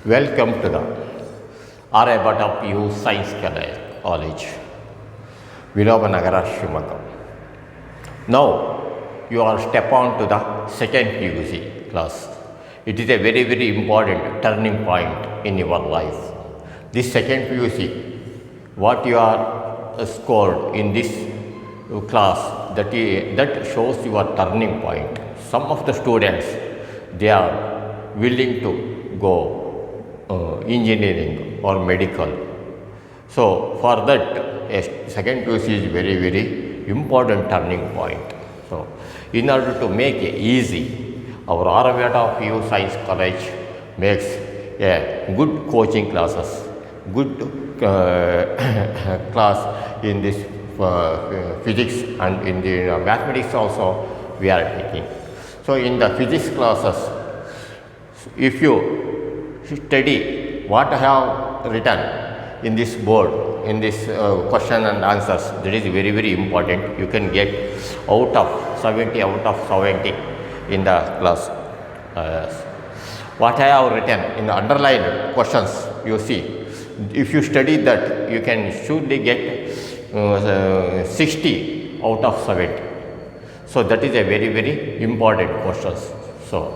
Welcome to the Aryabhatta PU Science College, Vilobanagara, Shivamoga. Now you are step on to the second PUC class. It is a very, very important turning point in your life. This second PUC, what you are scored in this class, that shows your turning point. Some of the students, they are willing to go engineering or medical. So for that, a second PUC is very, very important turning point. So in order to make it easy, our Aryabhatta PU Science College makes a good coaching classes, good class in this physics, and in the mathematics also we are taking. So in the physics classes, if you study what I have written in this board, in this question and answers, that is very, very important. You can get out of 70 out of 70 in the class. What I have written in the underlined questions, you see, if you study that, you can surely get 60 out of 70. So that is a very, very important questions. So,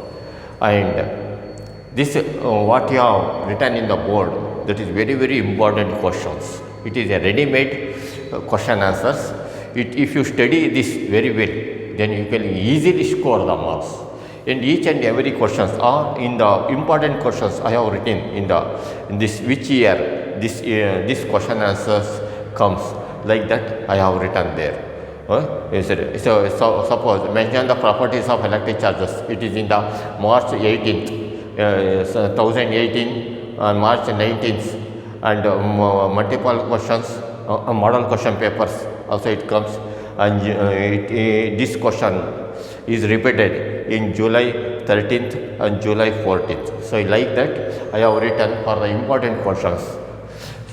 and this what you have written in the board, that is very, very important questions. It is a ready-made question answers. If you study this very well, then you can easily score the marks. And each and every questions are in the important questions I have written in this which year this question answers comes, like that I have written there. So suppose mention the properties of electric charges. It is in the March 18th. 2018 on March 19th, and multiple questions, model question papers also it comes, and this question is repeated in July 13th and July 14th. So like that I have written for the important questions.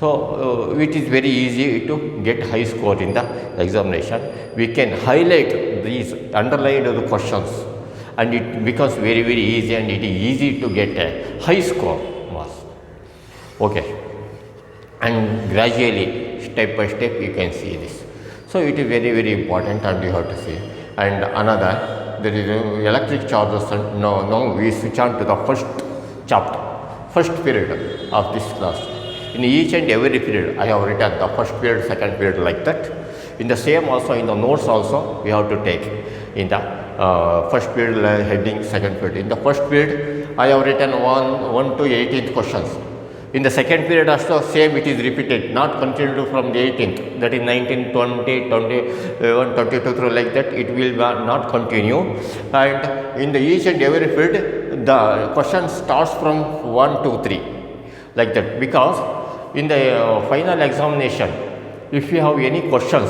So it is very easy to get high score in the examination. We can highlight these underlined questions, and it becomes very, very easy, and it is easy to get a high score marks. Okay, and gradually, step by step, you can see this. So it is very, very important, and you have to see. And another, there is electric charges. And now we switch on to the first chapter, first period of this class. In each and every period, I have written the first period, second period, like that. In the same also, in the notes also, we have to take in the first period heading, second period. In the first period, I have written 1 to 18th questions. In the second period also, same it is repeated, not continued from the 18th, that is 19, 20, 21, 22 through, like that, it will not continue. And in the each and every period, the question starts from 1 to 3, like that, because in the final examination, if you have any questions,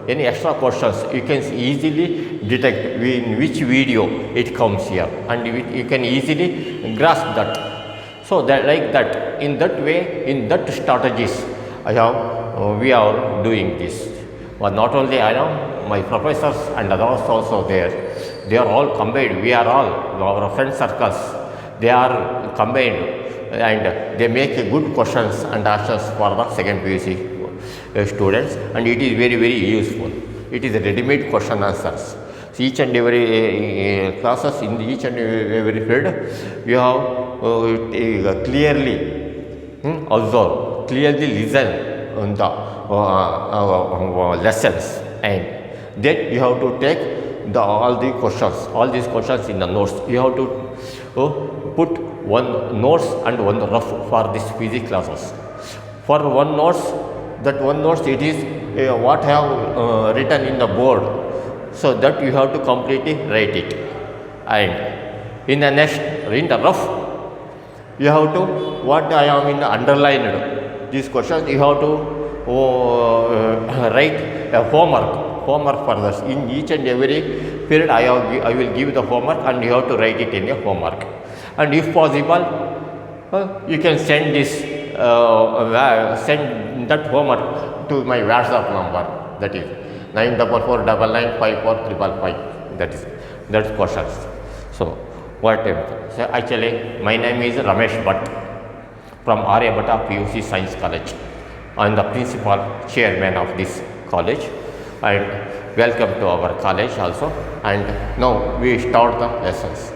any extra questions, you can easily detect in which video it comes here, and you can easily grasp that. So that, like that, in that way, in that strategies, we are doing this. But not only I know, my professors and others also there, they are all combined. We are all our friend circles. They are combined, and they make good questions and answers for the second PUC students, and it is very, very useful. It is a ready-made question answers. So each and every classes, in each and every field, you have clearly observe, clearly listen on the lessons, and then you have to take all these questions in the notes. You have to put one notes and one rough for this physics classes. For one notes, that one notes, it is what I have written in the board, so that you have to completely write it. And in the next, in the rough, you have to, what I am in the underlined, these questions, you have to write a homework for this. In each and every period, I will give the homework, and you have to write it in a homework. And if possible, you can send this, send that homework to my WhatsApp number, that is 944995455. That's questions. So what? So actually, my name is Ramesh Bhatt. from Aryabhatta PUC Science College. I am the principal chairman of this college, and welcome to our college also. And now we start the lessons.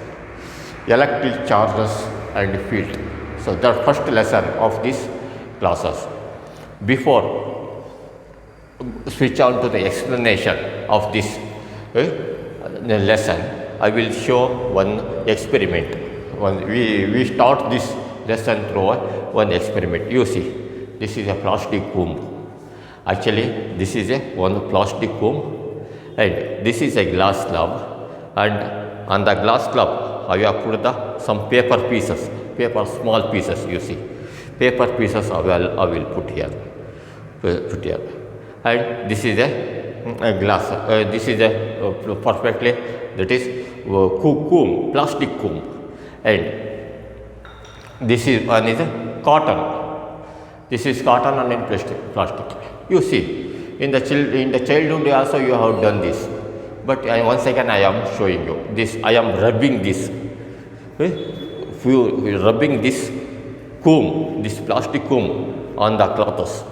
Electric charges and field. So the first lesson of this classes. Before switch on to the explanation of this lesson, I will show one experiment. We start this lesson through one experiment. You see, this is a plastic comb. Actually, this is one plastic comb, and this is a glass slab, and on the glass slab I have put some paper pieces, small pieces. You see, paper pieces I will put here, and this is a glass. This is a perfectly, that is comb, plastic comb, and this is one is a cotton. This is cotton and in plastic. You see, in the childhood also you have done this, but once again I am showing you this. I am rubbing this. Rubbing this comb, this plastic comb on the clothes,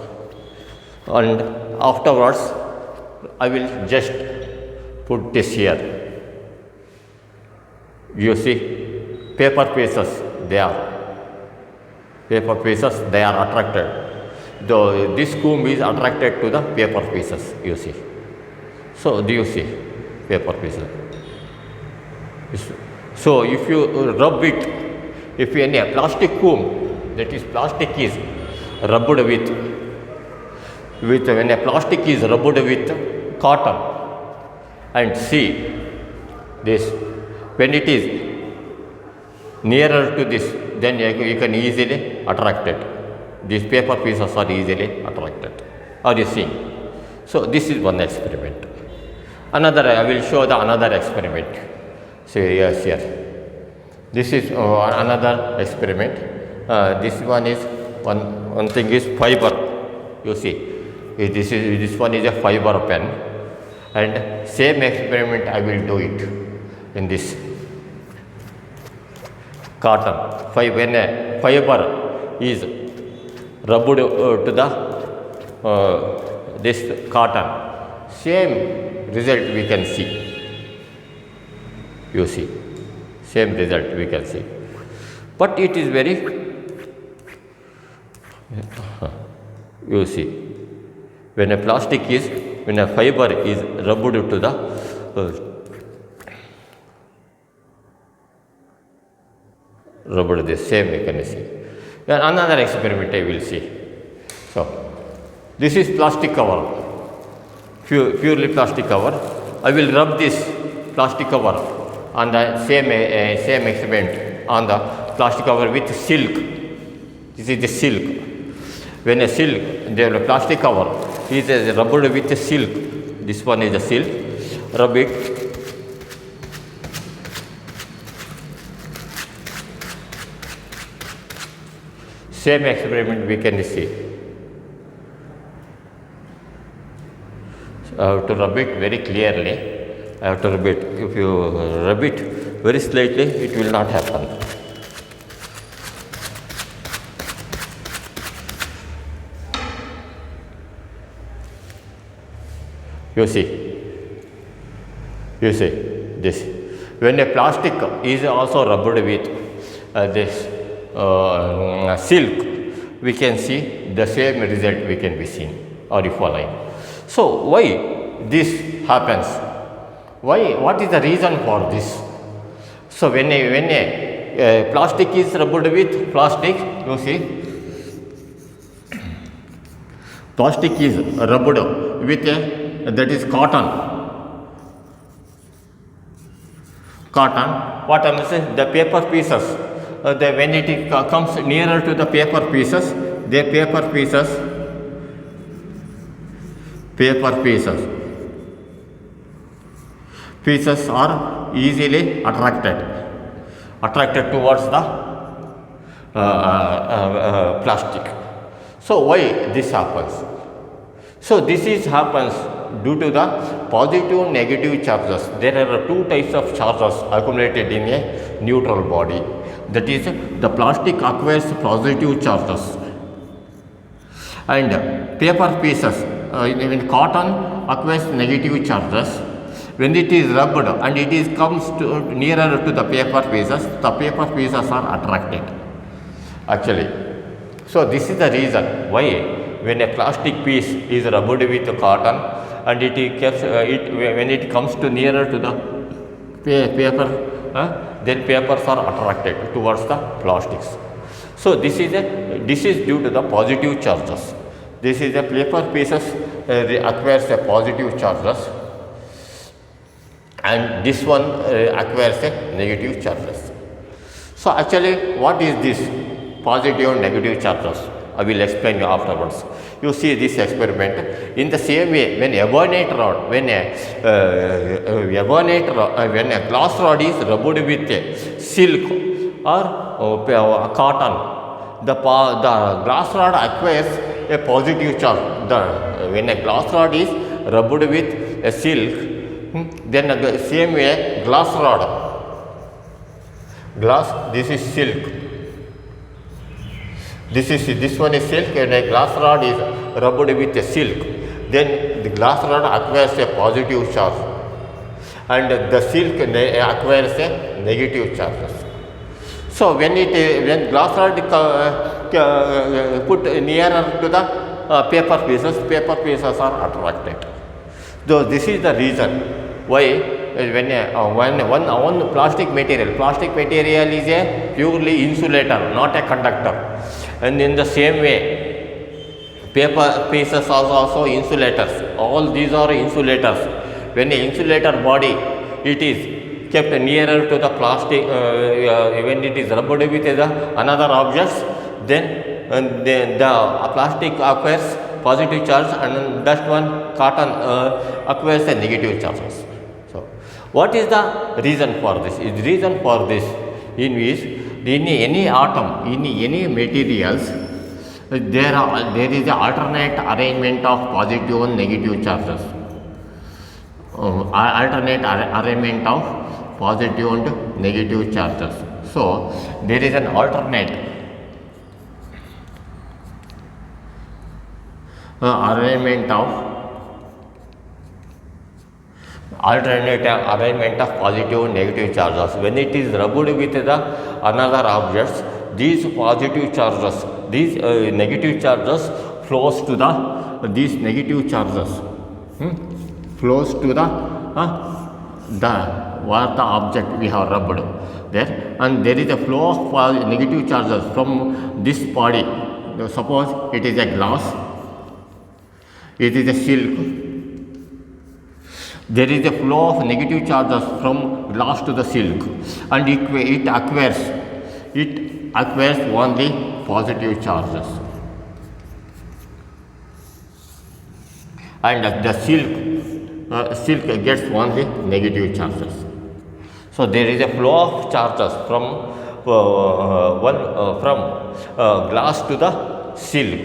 and afterwards I will just put this here. You see, paper pieces, they are attracted. This comb is attracted to the paper pieces, you see. So, do you see paper pieces? So, if you rub it, if any plastic comb, that is plastic is rubbed with when a plastic is rubbed with cotton, and see this, when it is nearer to this, then you can easily attract it. These paper pieces are easily attracted. Are you seeing? So this is one experiment. Another, I will show the another experiment. See, yes, here. This is another experiment. This one is one thing is fiber. You see, this one is a fiber pen, and same experiment I will do it in this cotton. When a fiber is rubbed to the this cotton, same result we can see. You see, same result we can see, but it is very, you see, when a fiber is rubbed to the rubbed, the same we can see. Then another experiment I will see. So this is plastic cover, purely plastic cover. I will rub this plastic cover on the same experiment on the plastic cover with silk. This is the silk. When a silk, the plastic cover is rubbed with silk. This one is the silk. Rub it. Same experiment we can see. So I have to rub it very clearly. I have to rub it. If you rub it very slightly, it will not happen. You see this. When a plastic is also rubbed with this silk, we can see the same result we can be seen. Are you following? So why this happens? What is the reason for this? So when a plastic is rubbed with plastic, you see, plastic is rubbed with that is cotton. What I am saying, the paper pieces, when it comes nearer to the paper pieces, the paper pieces are easily attracted towards the plastic. So why this happens? So this happens due to the positive negative charges. There are two types of charges accumulated in a neutral body. that is the plastic acquires positive charges, and paper pieces in cotton acquires negative charges. When it is rubbed and it is comes to nearer to the paper pieces are attracted actually. So this is the reason why when a plastic piece is rubbed with cotton and when it comes to nearer to the paper, then papers are attracted towards the plastics. So this is due to the positive charges. This is the paper pieces acquires a positive charges, and this one acquires a negative charges. So actually, what is this positive and negative charges? I will explain you afterwards. You see this experiment. In the same way, when a glass rod is rubbed with a silk or cotton, the glass rod acquires a positive charge. When a glass rod is rubbed with a silk, then the same way this is silk. This one is silk, and a glass rod is rubbed with a silk. Then the glass rod acquires a positive charge, and the silk acquires a negative charge. So when glass rod put nearer to the paper pieces are attracted. So this is the reason why when one plastic material is a purely insulator, not a conductor. And in the same way, paper pieces are also insulators. All these are insulators. When the insulator body it is kept nearer to the plastic, when it is rubbed with another objects, then the plastic acquires positive charge, and that one cotton acquires a negative charges. So, what is the reason for this? The reason for this is in any atom, in any materials, there is an alternate arrangement of positive and negative charges. Alternate arrangement of positive and negative charges. So, there is an alternate arrangement of positive and negative charges. When it is rubbed with another objects, these positive charges, these negative charges flows to these negative charges flows to the object we have rubbed there, and there is a flow of negative charges from this body. Suppose it is a glass, it is a silk. There is a flow of negative charges from glass to the silk, and it acquires only positive charges, and the silk gets only negative charges. So there is a flow of charges from glass to the silk.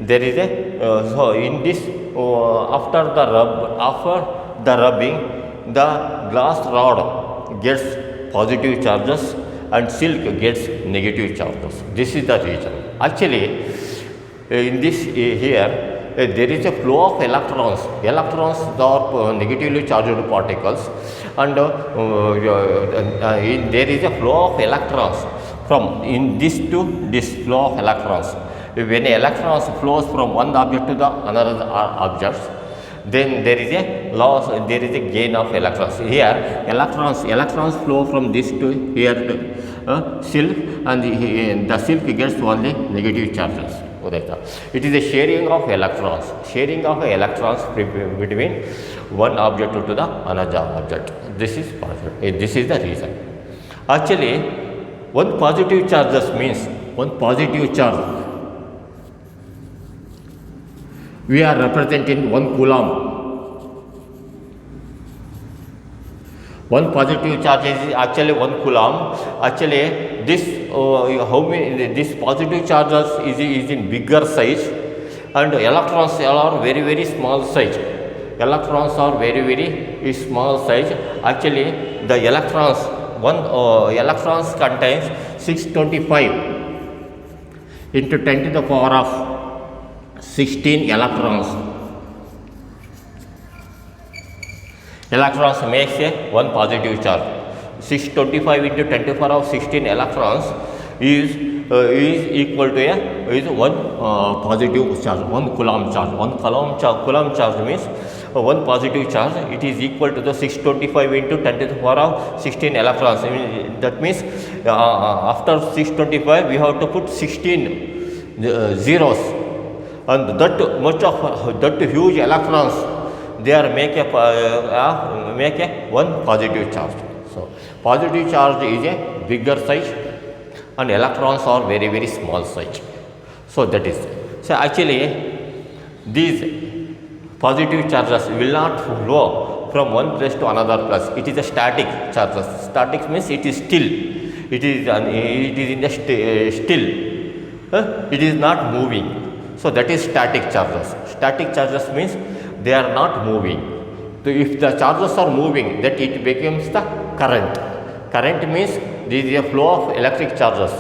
There is a so in this after the rubbing, the glass rod gets positive charges and silk gets negative charges. This is the reason. Actually, in this here, there is a flow of electrons. Electrons are negatively charged particles, and there is a flow of electrons from in this to this flow of electrons. When electrons flows from one object to the another objects, then there is a loss, there is a gain of electrons. Here electrons flow from this to here to silk, and the silk gets only negative charges. It is a sharing of electrons between one object to the another object. This is positive. This is the reason. Actually, one positive charges means one positive charge we are representing 1 coulomb. One positive charge is actually 1 coulomb. Actually, this this positive charges is in bigger size, and electrons are very, very small size. Electrons are very, very small size. Actually, the electrons One electrons contains 625 into 10 to the power of 16 electrons. Electrons makes a one positive charge. 625 into 10 to the power of 16 electrons is equal to one positive charge, 1 coulomb charge. 1 coulomb charge means one positive charge. It is equal to the 625 into 10 to the power of 16 electrons. I mean, that means after 625 we have to put 16 zeros, and that much of that huge electrons they are make a one positive charge. So positive charge is a bigger size and electrons are very, very small size. So that is, so actually these positive charges will not flow from one place to another place. It is a static charges. Static means it is still. It is in the still. It is not moving. So that is static charges. Static charges means they are not moving. So if the charges are moving, that it becomes the current. Current means there is a flow of electric charges.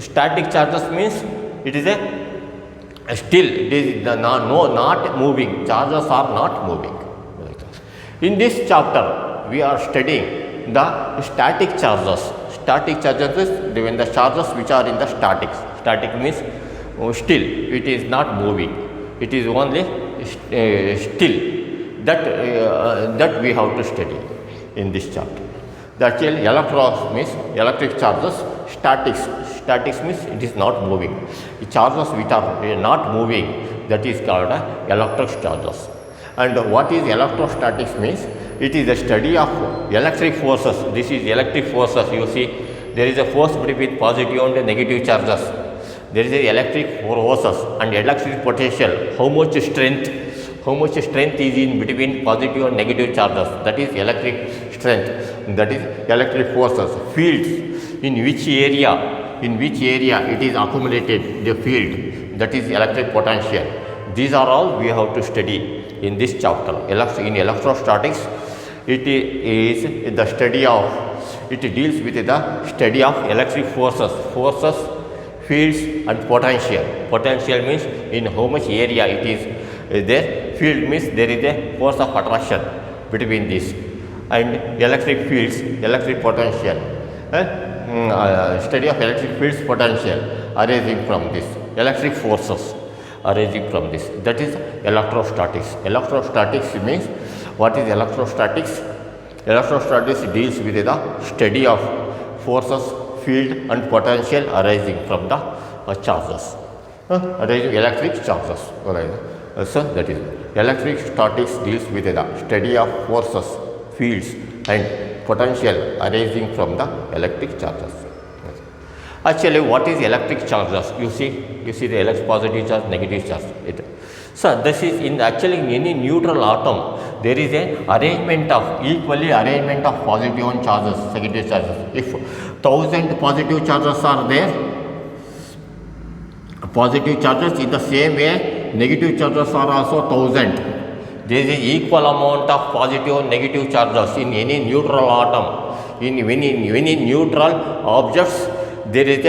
Static charges means it is a still, it is not moving. Charges are not moving. In this chapter, we are studying the static charges. Static charges is when the charges which are in the static. Static means still, it is not moving. It is only still. That we have to study in this chapter. The actual electrons means electric charges. Statics means it is not moving. The charges which are not moving, that is called electric charges. And what is electrostatics means? It is the study of electric forces. This is electric forces. You see, there is a force between positive and negative charges. There is a electric forces and electric potential. How much strength is in between positive and negative charges? That is electric strength. That is electric forces. Fields, in which area it is accumulated, the field, that is electric potential. These are all we have to study in this chapter. In electrostatics, it is the study of, it deals with the study of electric forces, fields and potential. Potential means in how much area it is there. Field means there is a force of attraction between these, and electric fields, electric potential. Study of electric fields potential arising from this, electric forces arising from this. That is electrostatics. Electrostatics means, what is electrostatics? Electrostatics deals with the study of forces, field and potential arising from the charges, arising electric charges. So that is electric statics deals with the study of forces, fields and potential arising from the electric charges. Actually, what is electric charges? You see the positive charge, negative charge. So this is in any neutral atom, there is an equally arrangement of positive and charges, negative charges. If 1000 positive charges are there, positive charges, in the same way negative charges are also 1000. There is an equal amount of positive and negative charges in any neutral atom. In any neutral objects, there is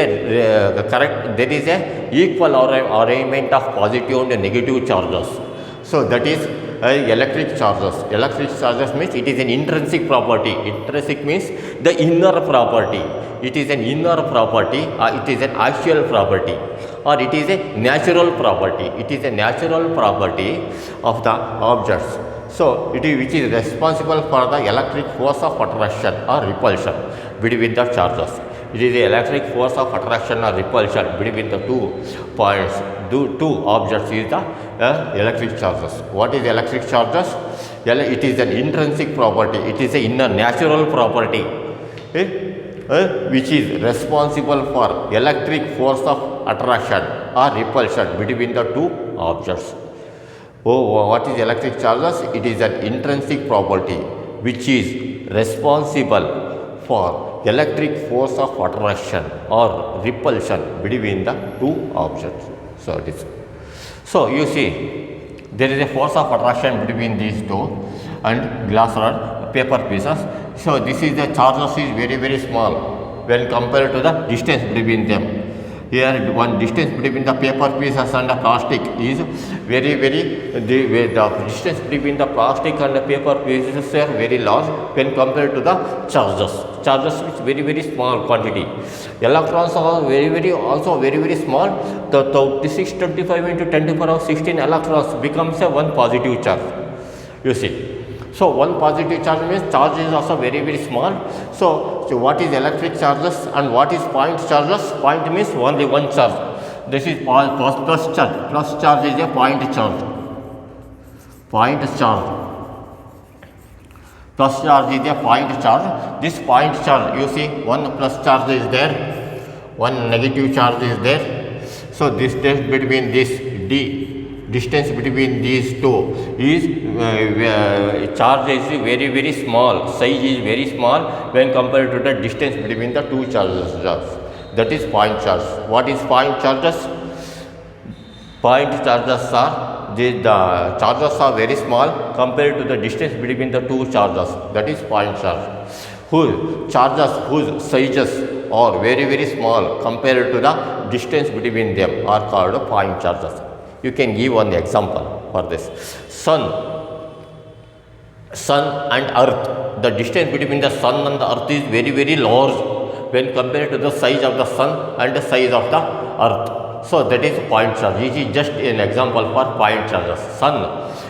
a equal arrangement of positive and negative charges. So that is electric charges. Electric charges means it is an intrinsic property. Intrinsic means the inner property. It is an inner property, or it is an actual property, or it is a natural property. It is a natural property of the objects. So it is which is responsible for the electric force of attraction or repulsion between the charges. It is the electric force of attraction or repulsion between the 2 points, two objects is the electric charges. What is electric charges? It is an intrinsic property. It is an inner natural property which is responsible for electric force of attraction or repulsion between the 2 objects. What is electric charges? It is an intrinsic property which is responsible for electric force of attraction or repulsion between the 2 objects. So you see, there is a force of attraction between these 2 and glass rod, paper pieces. So this is the charges is very very small when compared to the distance between them. Here one distance between the paper pieces and the plastic is very the distance between the plastic and the paper pieces are very large when compared to the charges. Charges is very small quantity. Electrons are also very small. The 625 into 10 to the power of 16 electrons becomes a one positive charge. You see. So one positive charge means charge is also very small. So what is electric charges and what is point charges? Point means only one charge. This is plus charge. Plus charge is a point charge. Point charge. Plus charge is a point charge. This point charge, you see, one plus charge is there, one negative charge is there. So this distance between this distance between these two is charge is very small, size is very small when compared to the distance between the two charges. That is point charge. What is point charges? Point charges are the charges are very small compared to the distance between the two charges. That is point charge. Whose sizes are very small compared to the distance between them are called point charges. You can give one example for this. Sun and earth. The distance between the sun and the earth is very large when compared to the size of the sun and the size of the earth. So that is point charge. This is just an example for point charges. Sun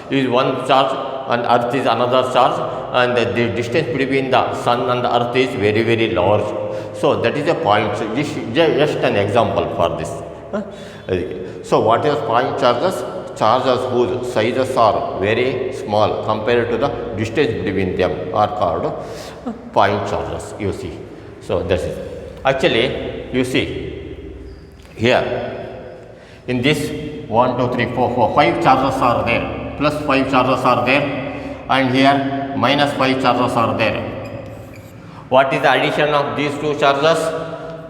is one charge and earth is another charge, and the distance between the sun and the earth is very large. So that is a point. This is just an example for this. So what is point charges? Charges whose sizes are very small compared to the distance between them are called point charges. You see. So that is actually, you see here in this 1, 2, 3, 4, 4, 5 charges are there, plus 5 charges are there, and here minus 5 charges are there. What is the addition of these two charges?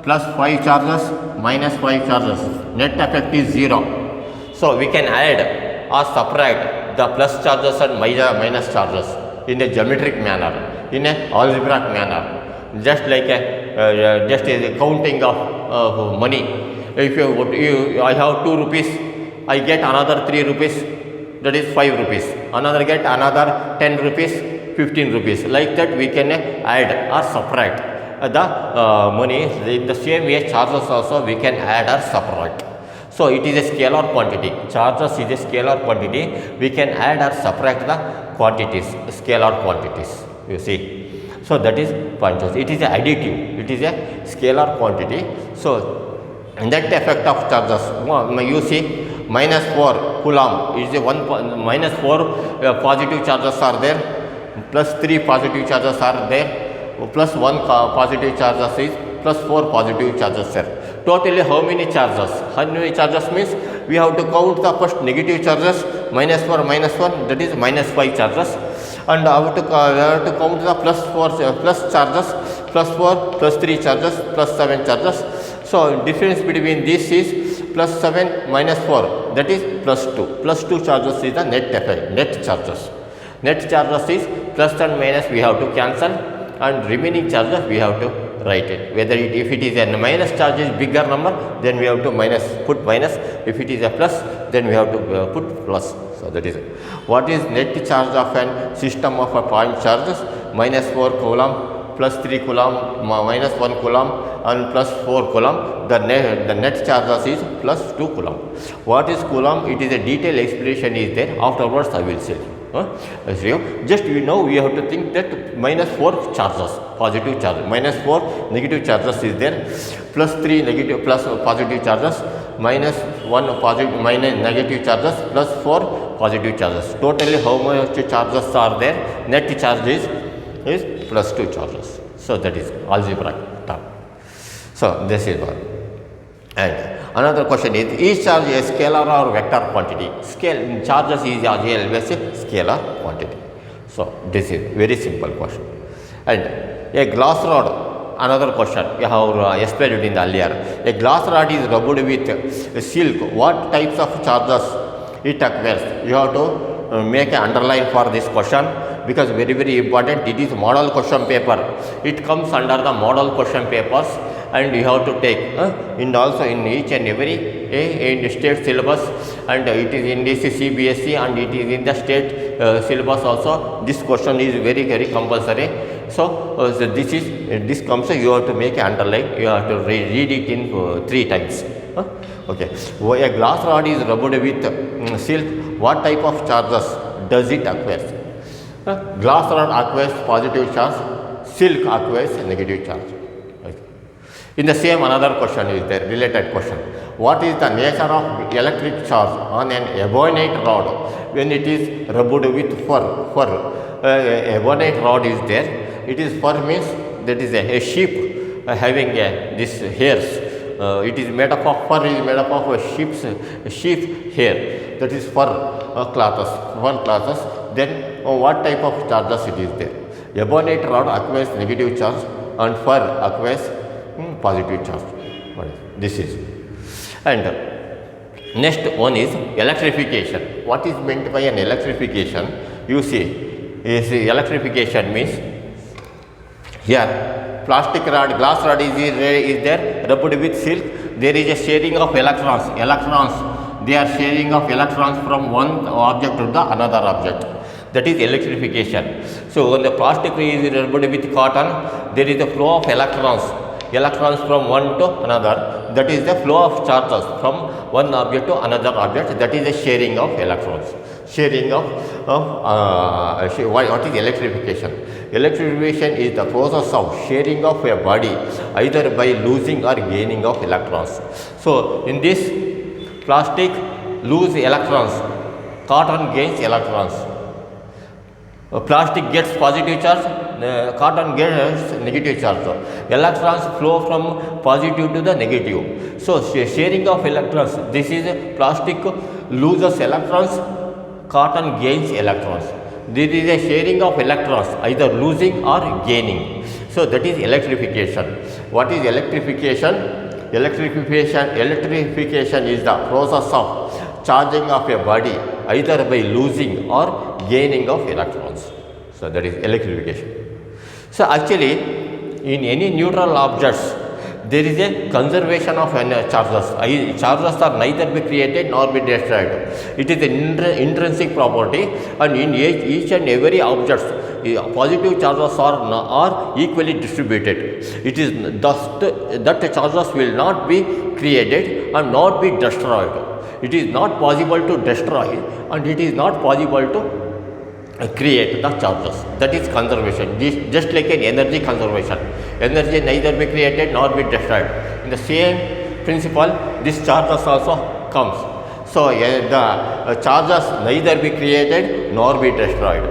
Plus 5 charges, minus 5 charges. Net effect is 0. So we can add or subtract the plus charges and minus charges in a geometric manner, in a algebraic manner, just like a counting of money. If I have 2 rupees, I get another 3 rupees, that is 5 rupees. Another get another 10 rupees, 15 rupees. Like that we can add or subtract the money. In the same way, charges also we can add or subtract. So it is a scalar quantity. Charges is a scalar quantity. We can add or subtract the quantities, scalar quantities. You see. So that is point charge. It is a additive. It is a scalar quantity. So net effect of charges. You see, minus 4 coulomb is a minus 4 positive charges are there. Plus 3 positive charges are there. Plus 1 positive charges is plus 4 positive charges are. Totally how many charges? How many charges means we have to count the first negative charges, minus 4, that is minus 5 charges, and we have to count the plus charges, plus 4, plus 3 charges, plus 7 charges. So difference between this is plus 7 minus 4, that is plus 2. Plus 2 charges is the net effect, net charges. Net charges is plus and minus we have to cancel, and remaining charges we have to write it. Whether if it is a minus charge is bigger number, then we have to put minus. If it is a plus, then we have to put plus. So that is it. What is net charge of a system of a point charges? Minus 4 coulomb, plus 3 coulomb, minus 1 coulomb, and plus 4 coulomb. The net charges is plus 2 coulomb. What is coulomb? It is a detailed explanation is there. Afterwards I will say. Just we have to think that minus 4 charges, positive charge, minus 4 negative charges is there, plus 3 negative plus positive charges, minus 1 positive minus negative charges, plus 4 positive charges. Totally how much charges are there? Net charge is plus 2 charges. So that is algebraic term. So this is one. And another question is each charge a scalar or vector quantity? Charges is always a scalar quantity. So this is very simple question. And a glass rod, another question we have explained it in the earlier. A glass rod is rubbed with silk. What types of charges it acquires? You have to make an underline for this question. because very important. It is model question paper. It comes under the model question papers, and you have to take and also in each and every in the state syllabus, and it is in this CBSE and it is in the state syllabus also. This question is very compulsory. So, this comes, you have to make an underline, you have to read it in 3 times. Okay. A glass rod is rubbed with silk. What type of charges does it acquire? Glass rod acquires positive charge, silk acquires negative charge. Okay. In the same, another question is there, related question. What is the nature of electric charge on an ebonite rod when it is rubbed with fur? Ebonite rod is there. It is fur means that is a sheep having this hairs. It is made up of fur, is made up of a sheep hair, that is fur cloths. Then what type of charges it is there? Ebonite rod acquires negative charge and fur acquires positive charge. This is. And next one is electrification. What is meant by an electrification? You see, electrification means here plastic rod, glass rod is there rubbed with silk. There is a sharing of electrons. They are sharing of electrons from one object to the another object. That is electrification. So when the plastic is rubbed with cotton, there is a flow of electrons from one to another. That is the flow of charges from one object to another object. That is the sharing of electrons. What is electrification? Electrification is the process of sharing of a body either by losing or gaining of electrons. So in this, plastic lose electrons, cotton gains electrons. Plastic gets positive charge, cotton gets negative charge. Electrons flow from positive to the negative. So sharing of electrons, this is plastic loses electrons, cotton gains electrons. This is a sharing of electrons, either losing or gaining. So that is electrification. What is electrification? Electrification is the process of charging of a body either by losing or gaining of electrons. So that is electrification. So actually, in any neutral objects, there is a conservation of charges. Charges are neither be created nor be destroyed. It is an intrinsic property, and in each and every object, positive charges are equally distributed. It is thus that charges will not be created and not be destroyed. It is not possible to destroy, and it is not possible to create the charges. That is conservation. Just like an energy conservation. Energy neither be created nor be destroyed. In the same principle, this charges also comes. So the charges neither be created nor be destroyed.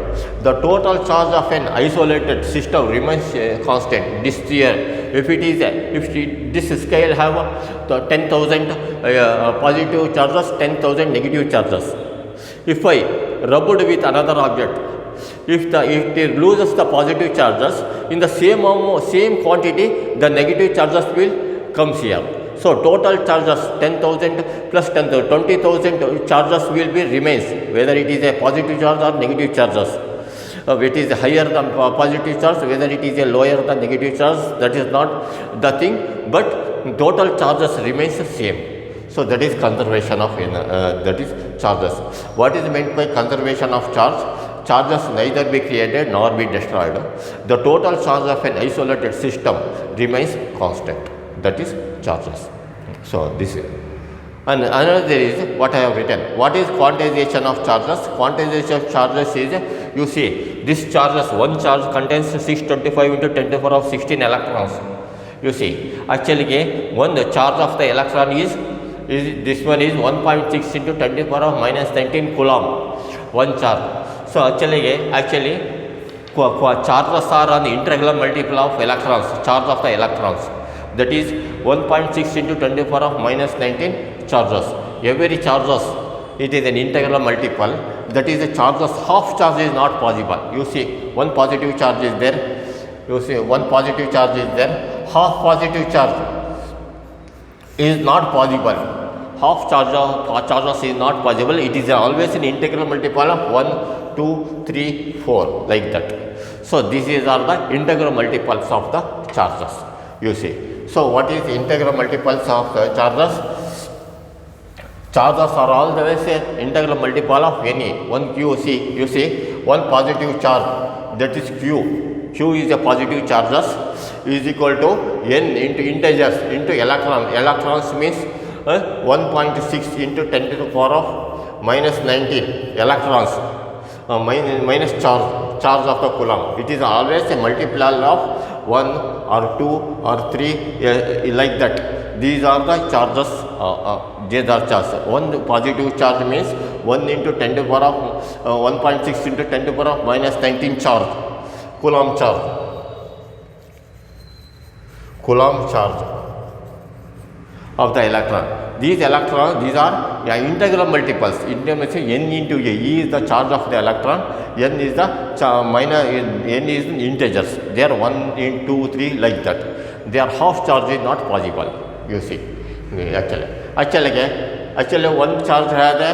The total charge of an isolated system remains constant. This year, if this scale have the 10,000 positive charges, 10,000 negative charges. If I rubbed with another object, if it loses the positive charges, in the same quantity, the negative charges will come here. So total charges 10,000 plus 10,000, 20,000 charges will be remains, whether it is a positive charge or negative charges. It is higher than positive charge, whether it is a lower than negative charge, that is not the thing, but total charges remains the same. So that is conservation of that is charges. What is meant by conservation of charge? Charges neither be created nor be destroyed. The total charge of an isolated system remains constant. That is charges. So this is. And another is what I have written. What is quantization of charges? Quantization of charges is, you see, this charges, one charge contains 625 into 10 to the power of 16 electrons. You see, actually, one the charge of the electron is this one is 1.6 into 10 to the power of minus 19 coulomb, one charge. So actually charges are on the integral multiple of electrons, charge of the electrons. That is 1.6 into 10 to the power of minus 19 charges. Every charges, it is an integral multiple. That is the charges, half charge is not possible. You see, one positive charge is there. You see, one positive charge is there. Half positive charge is not possible. Half charges is not possible. It is always an integral multiple of 1, 2, 3, 4 like that. So these are the integral multiples of the charges, you see. So what is integral multiples of the charges? Charges are always an integral multiple of any. One Q, see, you see, one positive charge, that is Q. Q is a positive charges, is equal to N into integers into electron. Electrons means 1.6 into 10 to the power of minus 19 electrons, minus charge of the coulomb. It is always a multiple of 1 or 2 or 3 like that. These are the charges. These are charges. One positive charge means 1 into 10 to the power of 1.6 into 10 to the power of minus 19 charge, coulomb charge. Coulomb charge of the electron. These electrons, these are integral multiples. N into A. E is the charge of the electron. N is the N is integers. They are 1, 2, 3 like that. Their half charge is not possible. You see, actually one charge has a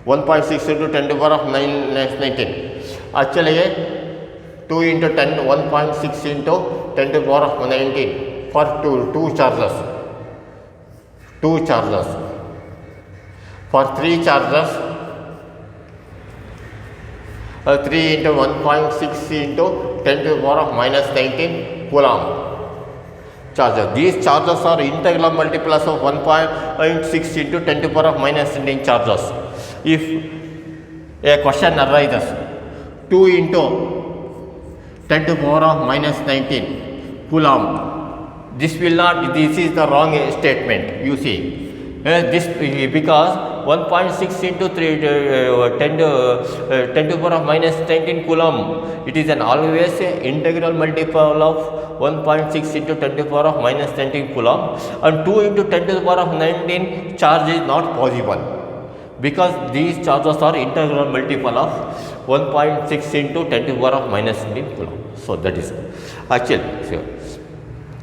1.6 into 10 to the power of 19. Actually 2 into 10, 1.6 into 10 to the power of 19 for two charges. 2 charges. For 3 charges, 3 into 1.6 into 10 to the power of minus 19 coulomb charges. These charges are integral multiples of 1.6 into 10 to the power of minus 19 charges. If a question arises, 2 into 10 to the power of minus 19 coulomb, this is the wrong statement, you see. This because 1.6 into 10 to the power of minus 19 coulomb, it is an always integral multiple of 1.6 into 10 to the power of minus 19 coulomb, and 2 into 10 to the power of 19 charge is not possible because these charges are integral multiple of 1.6 into 10 to the power of minus 19 coulomb. So that is actually. So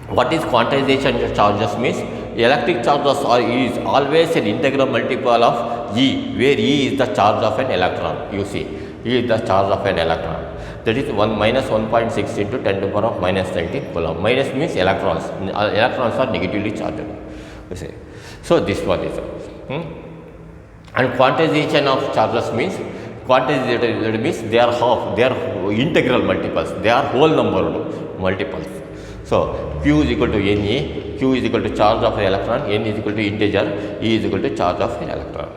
what is quantization charges means? Electric charges is always an integral multiple of E, where E is the charge of an electron. You see, E is the charge of an electron. That is 1 minus 1.6 into 10 to the power of minus 19 coulomb. Minus means electrons. Electrons are negatively charged. You see. So this one is. And quantization of charges means they are half, they are integral multiples, they are whole number multiples. So Q is equal to Ne, Q is equal to charge of an electron, N is equal to integer, E is equal to charge of an electron.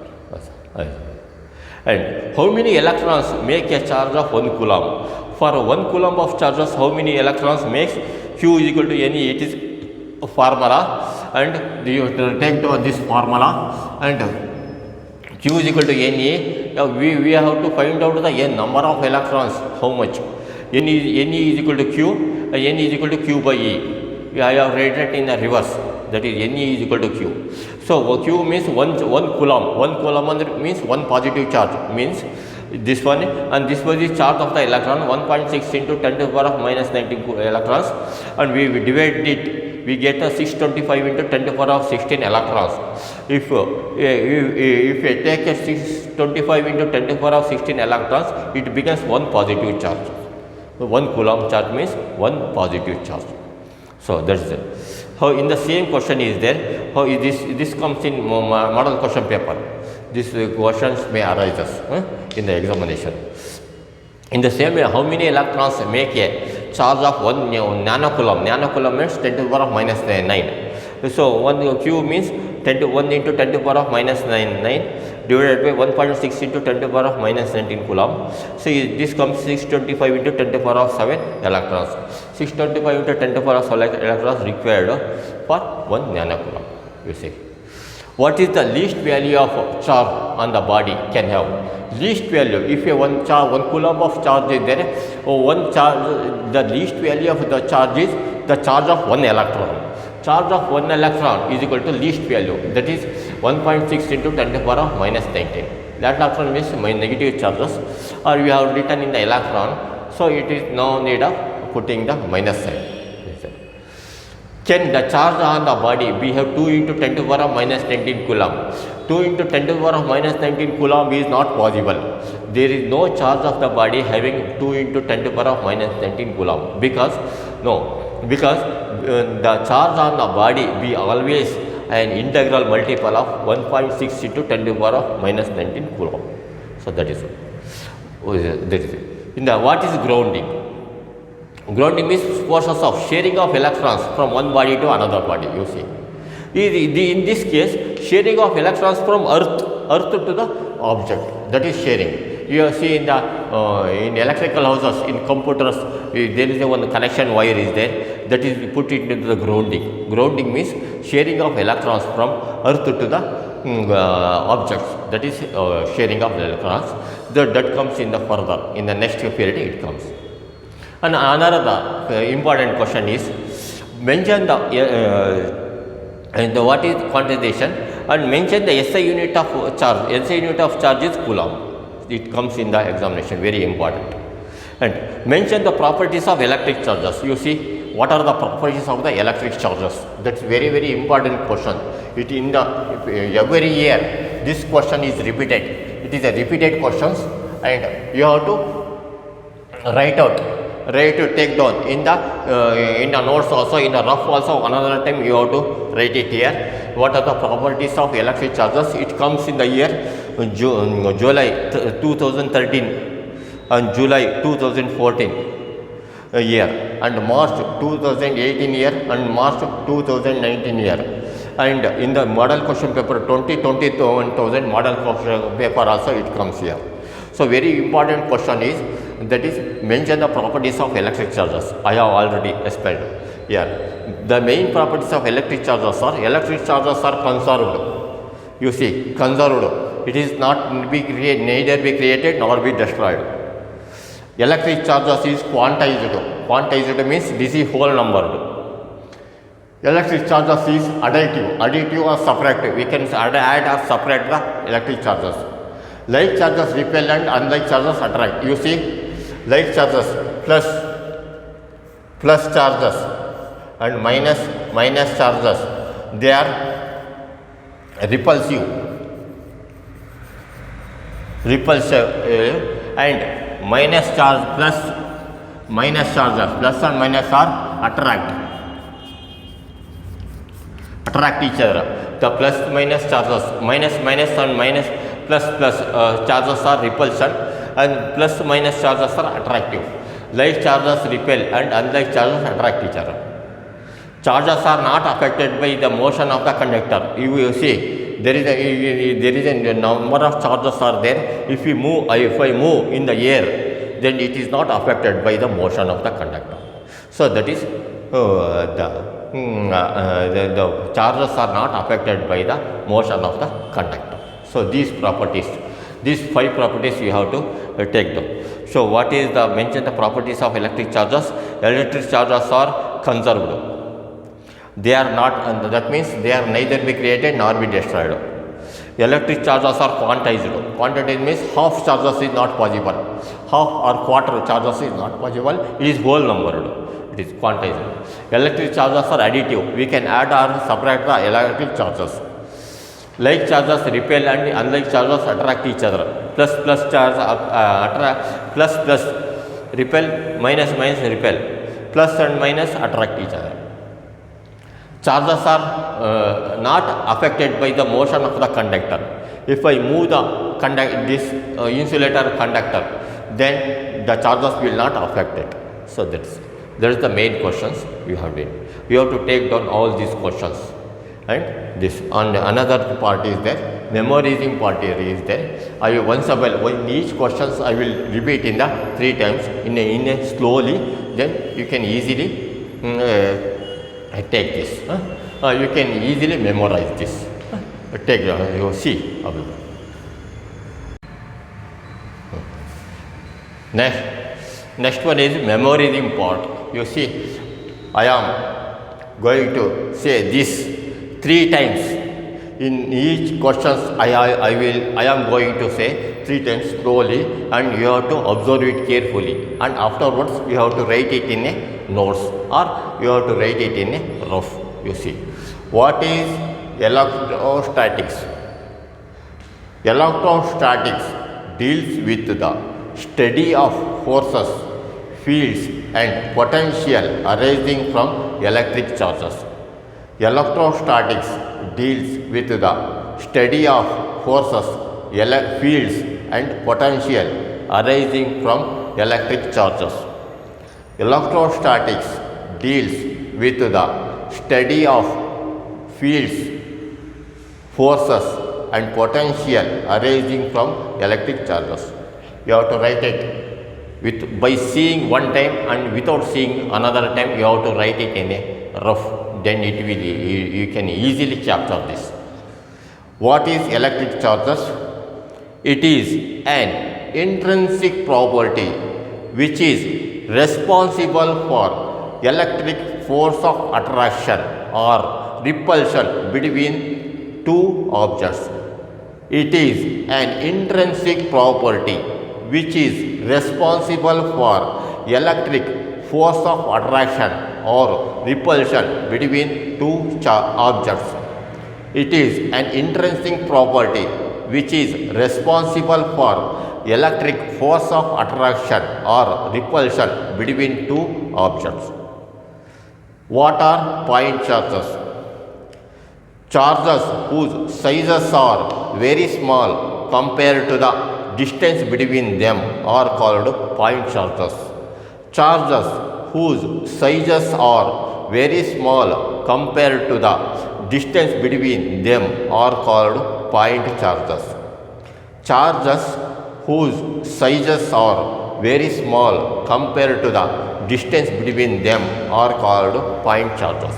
And how many electrons make a charge of 1 coulomb? For 1 coulomb of charges, how many electrons makes? Q is equal to Ne, it is a formula, and you take to this formula, and Q is equal to Na. We have to find out the N number of electrons, how much. Ne is equal to Q, N is equal to Q by E. I have written it in the reverse, that is Ne is equal to Q. So Q means 1 coulomb. 1 coulomb means 1 positive charge, means this one, and this was the charge of the electron, 1.6 into 10 to the power of minus 19 electrons, and we divide it, we get a 625 into 10 to the power of 16 electrons. If I take a 625 into 10 to the power of 16 electrons, it becomes 1 positive charge. 1 coulomb charge means 1 positive charge. So that is it. How in the same question is there, how is this comes in model question paper. These questions may arise in the examination. In the same way, how many electrons make a charge of 1 nanocoulomb? Nanocoulomb means 10 to the power of minus 9. So 1 Q means 1 into 10 to the power of minus 9 divided by 1.6 into 10 to the power of minus 19 coulomb. So this comes 625 into 10 to the power of 7 electrons. 625 into 10 to the power of 7 electrons required for 1 nanocoulomb. You see. What is the least value of charge on the body can have? Least value, if a 1 coulomb of charge is there, the least value of the charge is the charge of 1 electron. Charge of 1 electron is equal to least value, that is 1.6 into 10 to the power of minus 19. That electron means negative charges, or we have written in the electron, so it is no need of putting the minus sign. Can the charge on the body we have 2 into 10 to the power of minus 19 coulomb? 2 into 10 to the power of minus 19 coulomb is not possible. there is no charge of the body having 2 into 10 to the power of minus 19 coulomb, because the charge on the body be always an integral multiple of 1.6 into 10 to the power of minus 19 coulomb. So that is it. In the what is grounding? Grounding means process of sharing of electrons from one body to another body. You see, in this case, sharing of electrons from earth to the object, that is sharing. You see in the in electrical houses, in computers, there is one connection wire is there, that is put into the grounding. Grounding means sharing of electrons from earth to the objects, that is sharing of electrons. That comes in the further, in the next period it comes. And another important question is, mention the what is quantization, and mention the SI unit of charge. SI unit of charge is coulomb. It comes in the examination, very important. And mention the properties of electric charges. You see, what are the properties of the electric charges? That's very, very important question. It in the every year this question is repeated. It is a repeated questions, and you have to write to take down in the notes also, in the rough also. Another time you have to write it here. What are the properties of electric charges? It comes in the year July 2013 and July 2014 year, and March 2018 year, and March 2019 year. And in the model question paper 2020 model question paper also it comes here. So very important question is, that is mention the properties of electric charges. I have already explained here. The main properties of electric charges are conserved. You see, conserved. It is not neither be created nor be destroyed. Electric charges is quantized. Quantized means this is whole numbered. Electric charges is additive. Additive or subtractive. We can add or subtract the electric charges. Like charges repel and unlike charges attract. You see, like charges plus charges and minus charges, they are repulsive, and minus charges plus and minus are attract each other. The plus minus charges, minus and minus plus charges are repulsion, and plus minus charges are attractive. Like charges repel and unlike charges attract each other. Charges are not affected by the motion of the conductor. You will see, there is a number of charges are there. If I move in the air, then it is not affected by the motion of the conductor. So that is the charges are not affected by the motion of the conductor. So these 5 properties you have to take them. So what is the mention the properties of electric charges? Electric charges are conserved. They are not, that means they are neither be created nor be destroyed. Electric charges are quantized. Quantized means half charges is not possible. Half or quarter charges is not possible. It is whole numbered. It is quantized. Electric charges are additive. We can add or subtract the electric charges. Like charges repel and unlike charges attract each other. Plus charge attract, plus repel, minus repel. Plus and minus attract each other. Charges are not affected by the motion of the conductor. If I move this insulator conductor, then the charges will not affect it. So that is the main questions you have to. You have to take down all these questions. And this, and another part is there, memorizing part is there. I will once a while, in each questions I will repeat in the 3 times in a slowly, then you can easily take this. You can easily memorize this. Take, you see. Next one is memorizing part. You see, I am going to say this 3 times. In each questions I am going to say 3 times slowly, and you have to observe it carefully, and afterwards you have to write it in a notes, or you have to write it in a rough. You see, what is electrostatics? Electrostatics, deals with the study of forces, fields and potential arising from electric charges. Electrostatics deals with the study of forces, fields and potential arising from electric charges. Electrostatics deals with the study of fields, forces and potential arising from electric charges. You have to write it by seeing one time and without seeing another time. You have to write it in a rough, then it will you can easily capture this. What is electric charges? It is an intrinsic property which is responsible for electric force of attraction or repulsion between two objects. It is an intrinsic property which is responsible for electric force of attraction or repulsion between two objects. It is an intrinsic property which is responsible for electric force of attraction or repulsion between two objects. What are point charges? Charges whose sizes are very small compared to the distance between them are called point charges. Charges whose sizes are very small compared to the distance between them are called point charges. Charges whose sizes are very small compared to the distance between them are called point charges.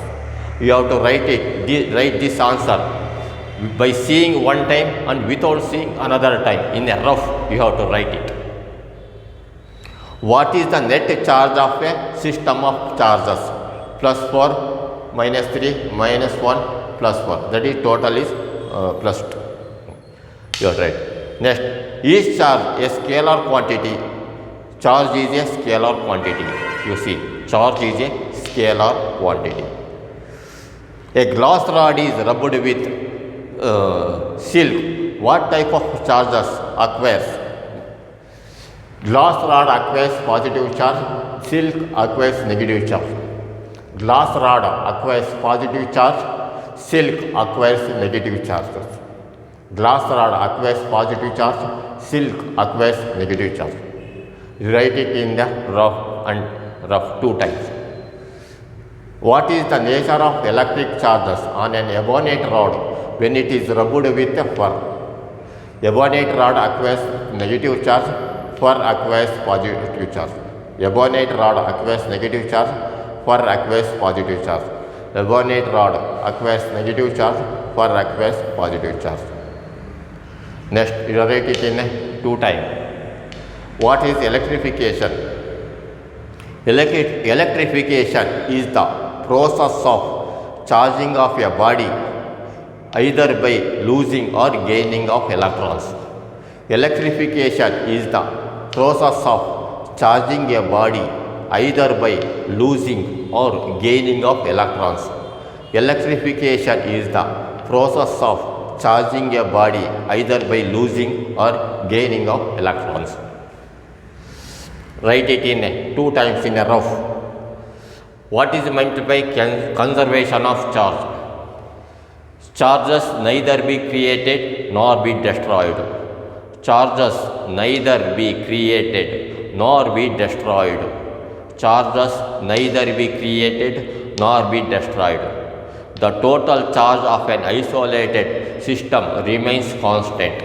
You have to write this answer by seeing one time and without seeing another time. In a rough, you have to write it. What is the net charge of a system of charges? Plus 4, minus 3, minus 1, plus 4. That is total is plus 2. You are right. Next, is charge a scalar quantity? Charge is a scalar quantity. You see, charge is a scalar quantity. A glass rod is rubbed with silk. What type of charges acquires? Glass rod acquires positive charge, silk acquires negative charge. Glass rod acquires positive charge, silk acquires negative charges. Glass rod acquires positive charge, silk acquires negative charge. Write it in the rough and rough 2 times. What is the nature of electric charges on an ebonite rod when it is rubbed with a fur? Ebonite rod acquires negative charge, fur acquires positive charge. Ebonite rod acquires negative charge, fur acquires positive charge. Ebonite rod acquires negative charge, fur acquires positive charge. Next, you write it in 2 times. What is electrification? Electrification is the process of charging of a body either by losing or gaining of electrons. Electrification is the process of charging a body either by losing or gaining of electrons. Electrification is the process of charging a body either by losing or gaining of electrons. Write it in 2 times in a rough. What is meant by conservation of charge? Charges neither be created nor be destroyed. Charges neither be created nor be destroyed. Charges neither be created nor be destroyed. The total charge of an isolated system remains constant.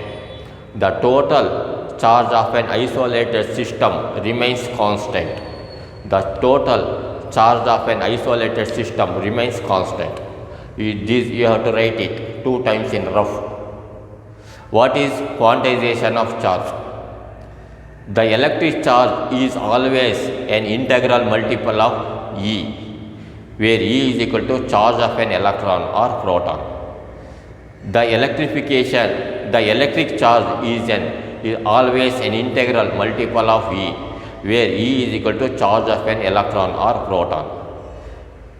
The total charge of an isolated system remains constant. The total charge of an isolated system remains constant. You have to write it 2 times in rough. What is quantization of charge? The electric charge is always an integral multiple of E, where E is equal to charge of an electron or proton. The electric charge is always an integral multiple of E, where E is equal to charge of an electron or proton.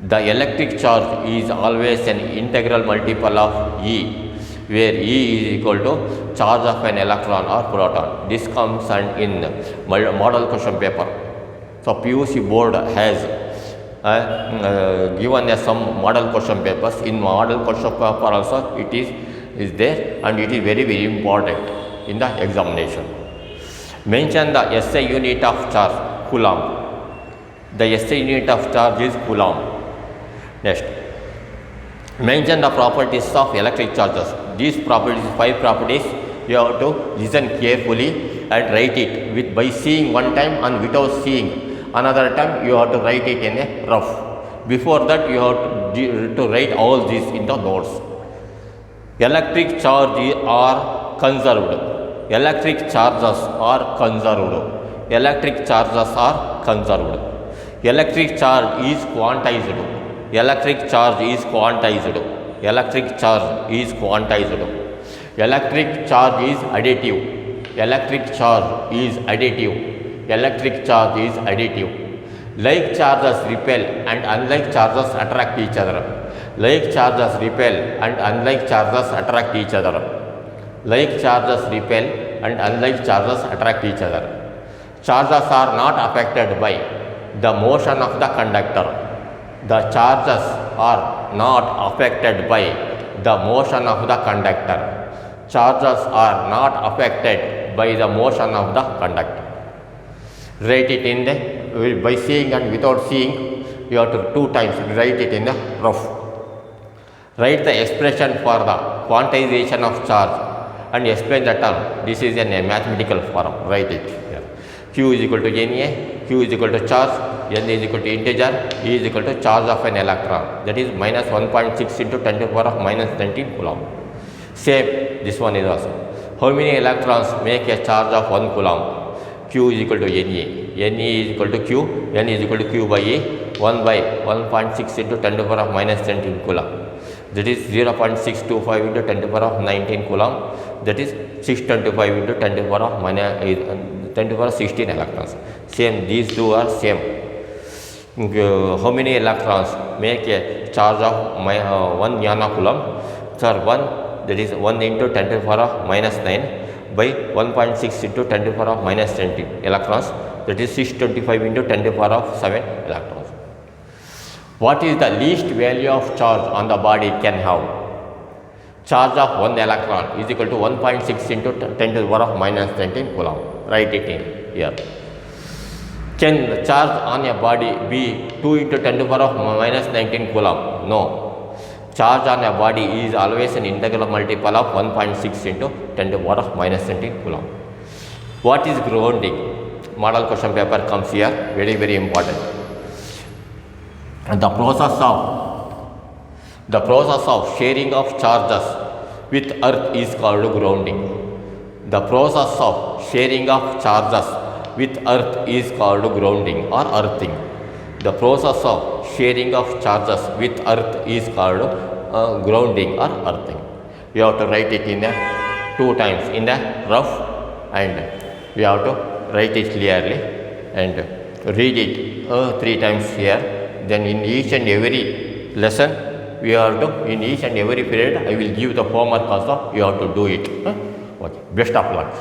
The electric charge is always an integral multiple of E, where E is equal to charge of an electron or proton. This comes and in model question paper. So PUC board has given us some model question papers. In model question paper also it is there, and it is very very important in the examination. Mention the SI unit of charge, Coulomb. The SI unit of charge is Coulomb. Next, mention the properties of electric charges. These properties, 5 properties, you have to listen carefully and write it with by seeing one time and without seeing another time. You have to write it in a rough. Before that, you have to write all these in the notes. Electric charges are conserved. Electric charges are conserved. Electric charges are conserved. Electric charge is quantized. Electric charge is quantized. Electric charge is quantized. Electric charge is additive. Electric charge is additive. Electric charge is additive. Like charges repel and unlike charges attract each other. Like charges repel and unlike charges attract each other. Like charges repel and unlike charges attract each other. Charges are not affected by the motion of the conductor. The charges are not affected by the motion of the conductor. Charges are not affected by the motion of the conductor. Write it in the, by seeing and without seeing, you have to 2 times write it in the rough. Write the expression for the quantization of charge and explain the term. This is in a mathematical form. Write it here. Q is equal to Na, Q is equal to charge, N is equal to integer, E is equal to charge of an electron. That is minus 1.6 into 10 to the power of minus 19 coulomb. Same, this one is also. How many electrons make a charge of 1 coulomb? Q is equal to Na, Na is equal to Q, N is equal to Q by E, 1 by 1.6 into 10 to the power of minus 19 coulomb. That is 0.625 into 10 to the power of 19 coulomb. That is 625 into 10 to the power of minus 10 to the power 16 electrons. Same, these two are same. How many electrons make a charge of 1 nanocoulomb? Sir, 1, that is 1 into 10 to the power of minus 9 by 1.6 into 10 to the power of minus 20 electrons. That is 625 into 10 to the power of 7 electrons. What is the least value of charge on the body can have? Charge of 1 electron is equal to 1.6 into 10 to the power of minus 19 coulomb. Write it in here. Can the charge on a body be 2 into 10 to the power of minus 19 coulomb? No. Charge on a body is always an integral multiple of 1.6 into 10 to the power of minus 19 coulomb. What is grounding? Model question paper comes here. Very very important. The process of sharing of charges with earth is called grounding. The process of sharing of charges with earth is called grounding or earthing. The process of sharing of charges with earth is called grounding or earthing. You have to write it in 2 times in the rough, and you have to write it clearly and read it 3 times here. Then in each and every lesson, we have to, in each and every period, I will give the homework also, you have to do it. Okay. Best of luck.